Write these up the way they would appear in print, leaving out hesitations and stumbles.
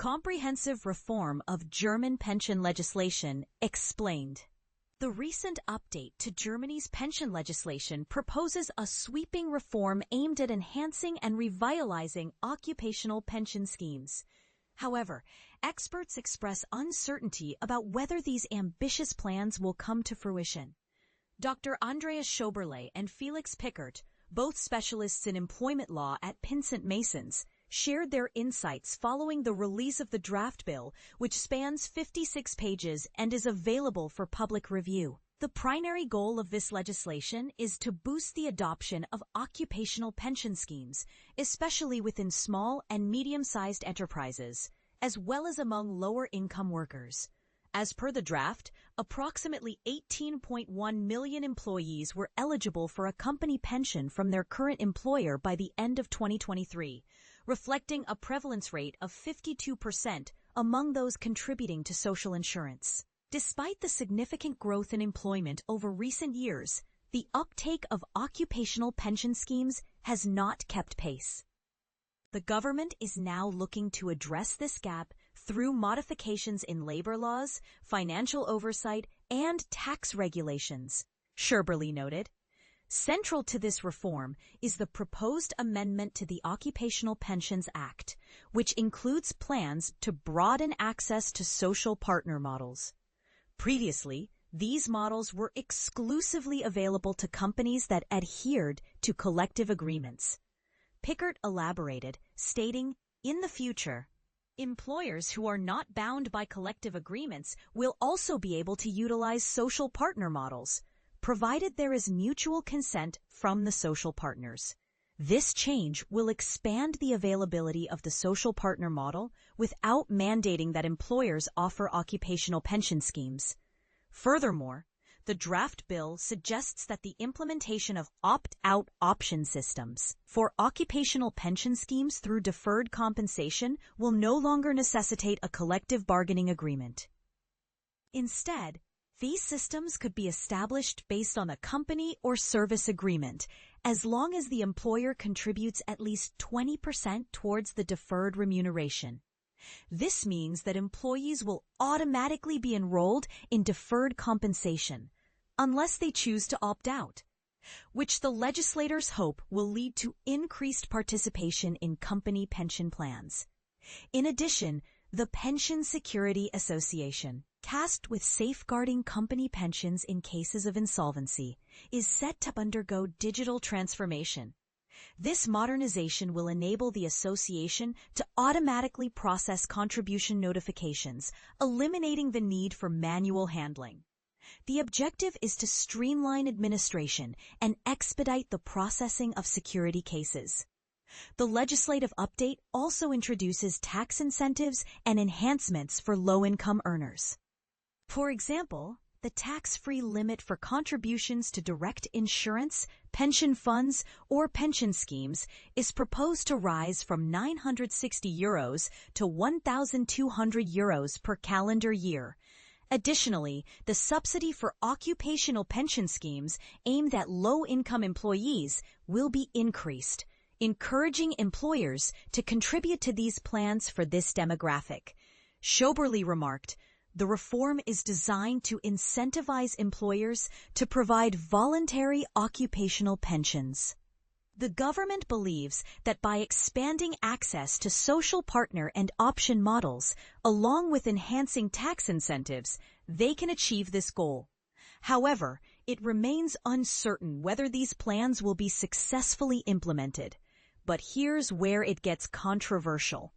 Comprehensive reform of German pension legislation explained. The recent update to Germany's pension legislation proposes a sweeping reform aimed at enhancing and revitalizing occupational pension schemes. However, experts express uncertainty about whether these ambitious plans will come to fruition. Dr. Andreas Schoberle and Felix Pickert, both specialists in employment law at Pinsent Masons, shared their insights following the release of the draft bill, which spans 56 pages and is available for public review. The primary goal of this legislation is to boost the adoption of occupational pension schemes, especially within small and medium-sized enterprises, as well as among lower-income workers. As per the draft, approximately 18.1 million employees were eligible for a company pension from their current employer by the end of 2023, reflecting a prevalence rate of 52% among those contributing to social insurance. Despite the significant growth in employment over recent years, the uptake of occupational pension schemes has not kept pace. The government is now looking to address this gap through modifications in labor laws, financial oversight, and tax regulations, Schoberle noted. Central to this reform is the proposed amendment to the Occupational Pensions Act, which includes plans to broaden access to social partner models. Previously, these models were exclusively available to companies that adhered to collective agreements. Pickert elaborated, stating, "In the future, employers who are not bound by collective agreements will also be able to utilize social partner models, provided there is mutual consent from the social partners. This change will expand the availability of the social partner model without mandating that employers offer occupational pension schemes. Furthermore, the draft bill suggests that the implementation of opt-out option systems for occupational pension schemes through deferred compensation will no longer necessitate a collective bargaining agreement. Instead, these systems could be established based on a company or service agreement, as long as the employer contributes at least 20% towards the deferred remuneration. This means that employees will automatically be enrolled in deferred compensation, unless they choose to opt out, which the legislators hope will lead to increased participation in company pension plans. In addition, the Pension Security Association, tasked with safeguarding company pensions in cases of insolvency, is set to undergo digital transformation. This modernization will enable the association to automatically process contribution notifications, eliminating the need for manual handling. The objective is to streamline administration and expedite the processing of security cases. The legislative update also introduces tax incentives and enhancements for low-income earners. For example, the tax-free limit for contributions to direct insurance, pension funds, or pension schemes is proposed to rise from €960 to €1,200 per calendar year. Additionally, the subsidy for occupational pension schemes aimed at low-income employees will be increased, encouraging employers to contribute to these plans for this demographic. Schoberle remarked, "The reform is designed to incentivize employers to provide voluntary occupational pensions." The government believes that by expanding access to social partner and option models, along with enhancing tax incentives, they can achieve this goal. However, it remains uncertain whether these plans will be successfully implemented. But here's where it gets controversial.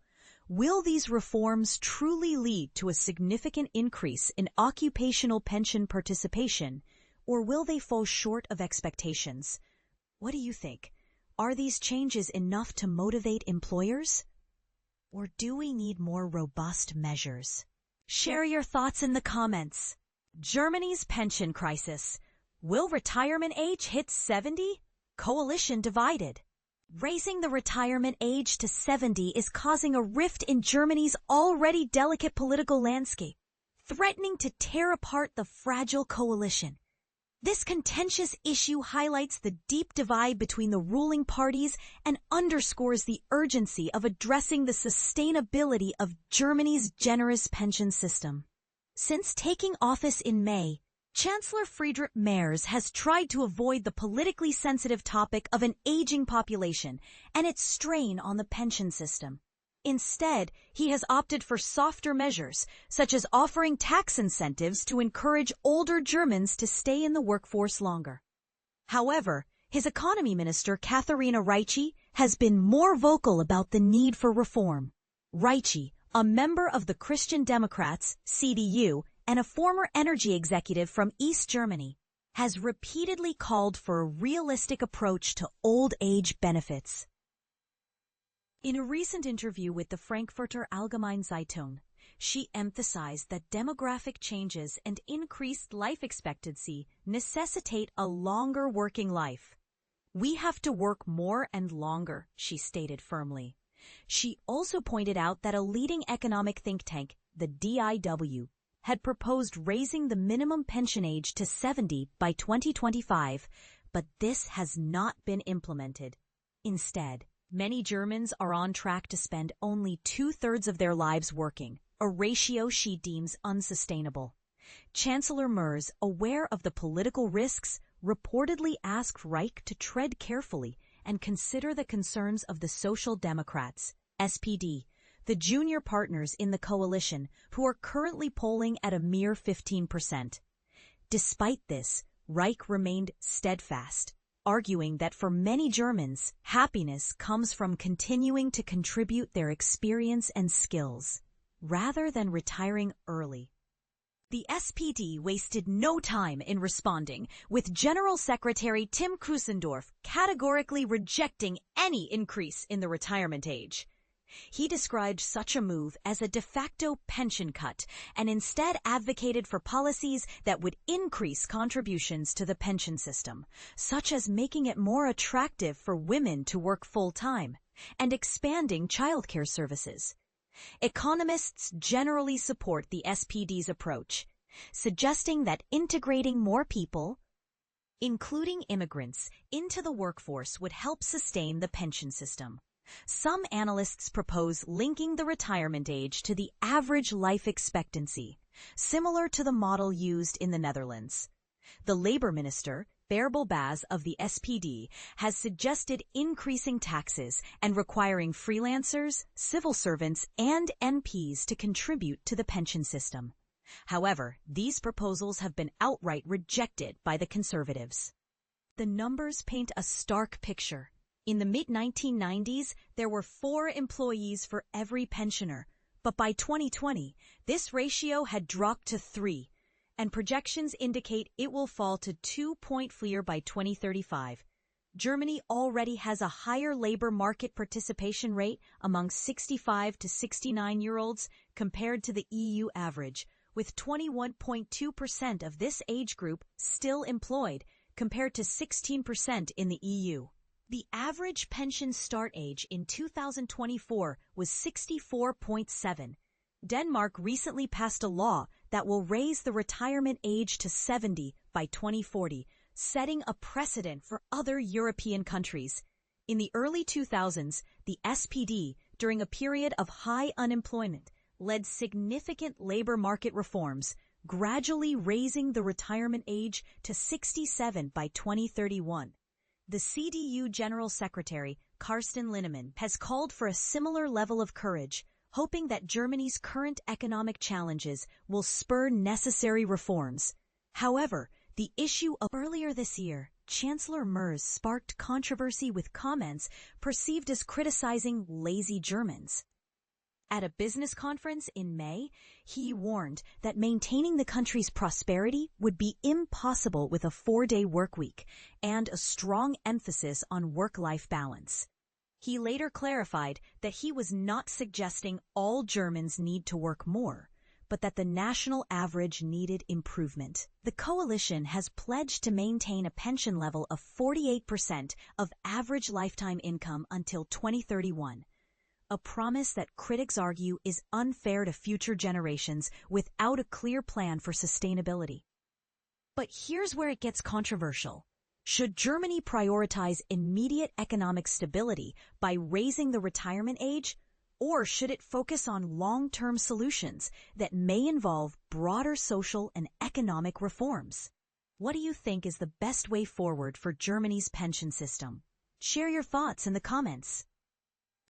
Will these reforms truly lead to a significant increase in occupational pension participation, or will they fall short of expectations? What do you think? Are these changes enough to motivate employers? Or do we need more robust measures? Share your thoughts in the comments. Germany's pension crisis. Will retirement age hit 70? Coalition divided. Raising the retirement age to 70 is causing a rift in Germany's already delicate political landscape, threatening to tear apart the fragile coalition. This contentious issue highlights the deep divide between the ruling parties and underscores the urgency of addressing the sustainability of Germany's generous pension system. Since taking office in May, Chancellor Friedrich Merz has tried to avoid the politically sensitive topic of an aging population and its strain on the pension system. Instead, he has opted for softer measures, such as offering tax incentives to encourage older Germans to stay in the workforce longer. However, his economy minister Katherina Reiche has been more vocal about the need for reform. Reiche, a member of the Christian Democrats, CDU, and a former energy executive from East Germany, has repeatedly called for a realistic approach to old age benefits. In a recent interview with the Frankfurter Allgemeine Zeitung, she emphasized that demographic changes and increased life expectancy necessitate a longer working life. We have to work more and longer, she stated firmly. She also pointed out that a leading economic think tank, the DIW, had proposed raising the minimum pension age to 70 by 2025, but this has not been implemented. Instead, many Germans are on track to spend only 2/3 of their lives working, a ratio she deems unsustainable. Chancellor Merz, aware of the political risks, reportedly asked Reiche to tread carefully and consider the concerns of the Social Democrats, SPD, the junior partners in the coalition who are currently polling at a mere 15%. Despite this, Reiche remained steadfast, arguing that for many Germans, happiness comes from continuing to contribute their experience and skills, rather than retiring early. The SPD wasted no time in responding, with General Secretary Tim Kusendorf categorically rejecting any increase in the retirement age. He described such a move as a de facto pension cut and instead advocated for policies that would increase contributions to the pension system, such as making it more attractive for women to work full-time and expanding childcare services. Economists generally support the SPD's approach, suggesting that integrating more people, including immigrants, into the workforce would help sustain the pension system. Some analysts propose linking the retirement age to the average life expectancy, similar to the model used in the Netherlands. The Labour Minister, Bärbel Bas of the SPD, has suggested increasing taxes and requiring freelancers, civil servants, and MPs to contribute to the pension system. However, these proposals have been outright rejected by the Conservatives. The numbers paint a stark picture. In the mid-1990s, there were 4 employees for every pensioner, but by 2020, this ratio had dropped to 3, and projections indicate it will fall to 2.4 by 2035. Germany already has a higher labor market participation rate among 65 to 69-year-olds compared to the EU average, with 21.2% of this age group still employed, compared to 16% in the EU. The average pension start age in 2024 was 64.7. Denmark recently passed a law that will raise the retirement age to 70 by 2040, setting a precedent for other European countries. In the early 2000s, the SPD, during a period of high unemployment, led significant labor market reforms, gradually raising the retirement age to 67 by 2031. The CDU General Secretary, Carsten Linnemann, has called for a similar level of courage, hoping that Germany's current economic challenges will spur necessary reforms. However, the issue of earlier this year, Chancellor Merz sparked controversy with comments perceived as criticizing lazy Germans. At a business conference in May, he warned that maintaining the country's prosperity would be impossible with a 4-day workweek and a strong emphasis on work-life balance. He later clarified that he was not suggesting all Germans need to work more, but that the national average needed improvement. The coalition has pledged to maintain a pension level of 48% of average lifetime income until 2031. A promise that critics argue is unfair to future generations without a clear plan for sustainability. But here's where it gets controversial. Should Germany prioritize immediate economic stability by raising the retirement age, or should it focus on long-term solutions that may involve broader social and economic reforms? What do you think is the best way forward for Germany's pension system? Share your thoughts in the comments.